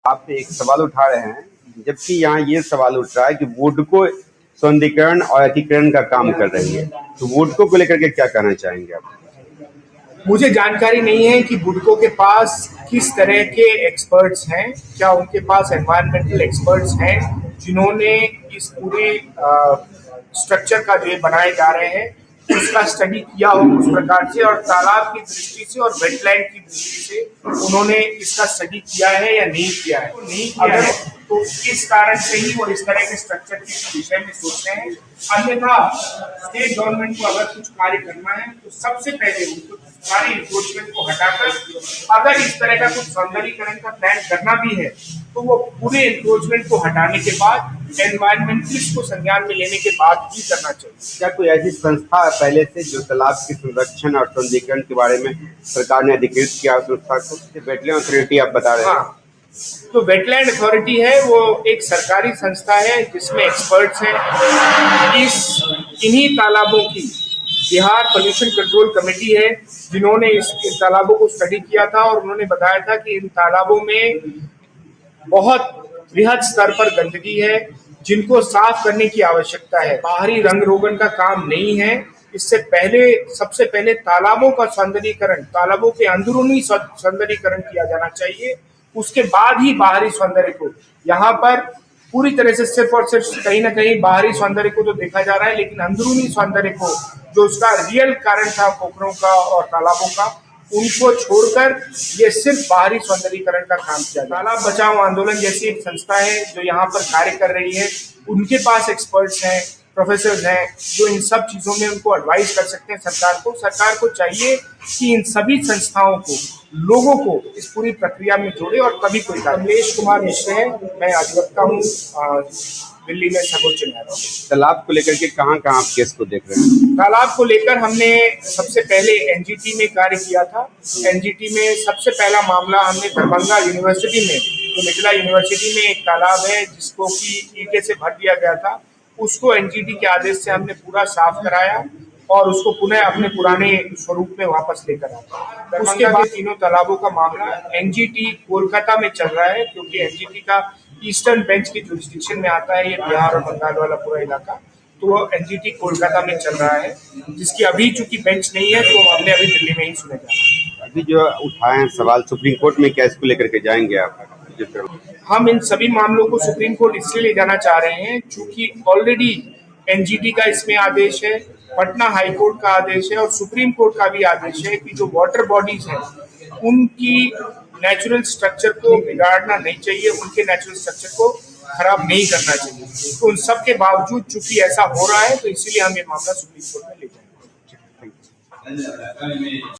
आप एक सवाल उठा रहे हैं, जबकि यहाँ ये सवाल उठ रहा है कि वुडको सौंदर्यीकरण और एकीकरण का काम कर रही है। तो वुडको को लेकर के क्या कहना चाहेंगे आप? मुझे जानकारी नहीं है कि बुडको के पास किस तरह के एक्सपर्ट्स हैं। क्या उनके पास एनवायरमेंटल एक्सपर्ट्स हैं जिन्होंने इस पूरे स्ट्रक्चर का जो बनाए जा रहे हैं उसका स्टडी किया हो उस प्रकार से, और तालाब की दृष्टि से और वेटलैंड की दृष्टि से उन्होंने इसका स्टडी किया है या नहीं किया है। नहीं किया है तो इस कारण से ही वो इस तरह के स्ट्रक्चर के विषय में सोचते हैं। अन्यथा स्टेट गवर्नमेंट को अगर कुछ कार्य करना है तो सबसे पहले उनको सारी इंक्रोचमेंट को हटाकर, अगर इस तरह का कुछ सौंदर्यीकरण का प्लान करना भी है तो वो पूरे इंक्रोचमेंट को हटाने के बाद एनवायरमेंटलिस्ट को संज्ञान में लेने के बाद ही करना चाहिए। क्या कोई ऐसी संस्था है पहले से जो तालाब के संरक्षण और सौंदर्यीकरण के बारे में सरकार ने अधिकृत किया उस संस्था को? वेटलैंड अथॉरिटी आप बता रहे हैं। हाँ, तो वेटलैंड अथॉरिटी है, वो एक सरकारी संस्था है जिसमें एक्सपर्ट्स हैं। इन्हीं तालाबों की बिहार पोल्यूशन कंट्रोल कमेटी है जिन्होंने इस तालाबों को स्टडी किया था, और उन्होंने बताया था कि इन तालाबों में बहुत बृहद स्तर पर गंदगी है जिनको साफ करने की आवश्यकता है। बाहरी रंग रोगन का काम नहीं है। इससे पहले सबसे पहले तालाबों का सौंदर्यीकरण, तालाबों के अंदरूनी सौंदर्यीकरण किया जाना चाहिए, उसके बाद ही बाहरी सौंदर्य को। यहाँ पर पूरी तरह से सिर्फ और सिर्फ कहीं ना कहीं बाहरी सौंदर्य को तो देखा जा रहा है, लेकिन अंदरूनी सौंदर्य को, जो उसका रियल कारण था पोखरों का और तालाबों का, उनको छोड़कर ये सिर्फ बाहरी सौंदर्यीकरण का काम किया। तालाब बचाओ आंदोलन जैसी एक संस्था है जो यहाँ पर कार्य कर रही है, उनके पास एक्सपर्ट्स हैं, प्रोफेसर हैं जो इन सब चीजों में उनको एडवाइस कर सकते हैं। सरकार को चाहिए कि इन सभी संस्थाओं को, लोगों को इस पूरी प्रक्रिया में जोड़े, और तभी कोई। कमलेश कुमार मिश्र है, मैं अधिवक्ता हूँ दिल्ली में सर्वोच्च न्यायालय। तालाब को लेकर के कहाँ आप केस को देख रहे हैं? तालाब को लेकर हमने सबसे पहले एनजीटी में कार्य किया था। एनजीटी में सबसे पहला मामला हमने दरभंगा यूनिवर्सिटी में, जो मिथिला यूनिवर्सिटी में एक तालाब है जिसको कि ईंटे से भर दिया गया था, उसको एनजीटी के आदेश से हमने पूरा साफ कराया और उसको पुनः अपने पुराने स्वरूप में वापस लेकर आया। उसके बाद तीनों तालाबों का मामला एनजीटी कोलकाता में चल रहा है, क्योंकि एनजीटी का ईस्टर्न बेंच की जुरिस्डिक्शन में आता है ये बिहार और बंगाल वाला पूरा इलाका। तो वो एनजीटी कोलकाता में चल रहा है, जिसकी अभी चूंकि बेंच नहीं है तो हमने अभी दिल्ली में ही सुने जा रहा है। अभी जो उठाए हैं सवाल सुप्रीम कोर्ट में, क्या इसको लेकर के जाएंगे आप? हम इन सभी मामलों को सुप्रीम कोर्ट इसलिए ले जाना चाह रहे हैं क्योंकि ऑलरेडी एनजीटी का इसमें आदेश है, पटना हाई कोर्ट का आदेश है और सुप्रीम कोर्ट का भी आदेश है कि जो वाटर बॉडीज हैं उनकी नेचुरल स्ट्रक्चर को बिगाड़ना नहीं चाहिए, उनके नेचुरल स्ट्रक्चर को खराब नहीं करना चाहिए। तो उन सब के बावजूद चूंकि ऐसा हो रहा है तो इसीलिए हम ये मामला सुप्रीम कोर्ट में ले जाएंगे।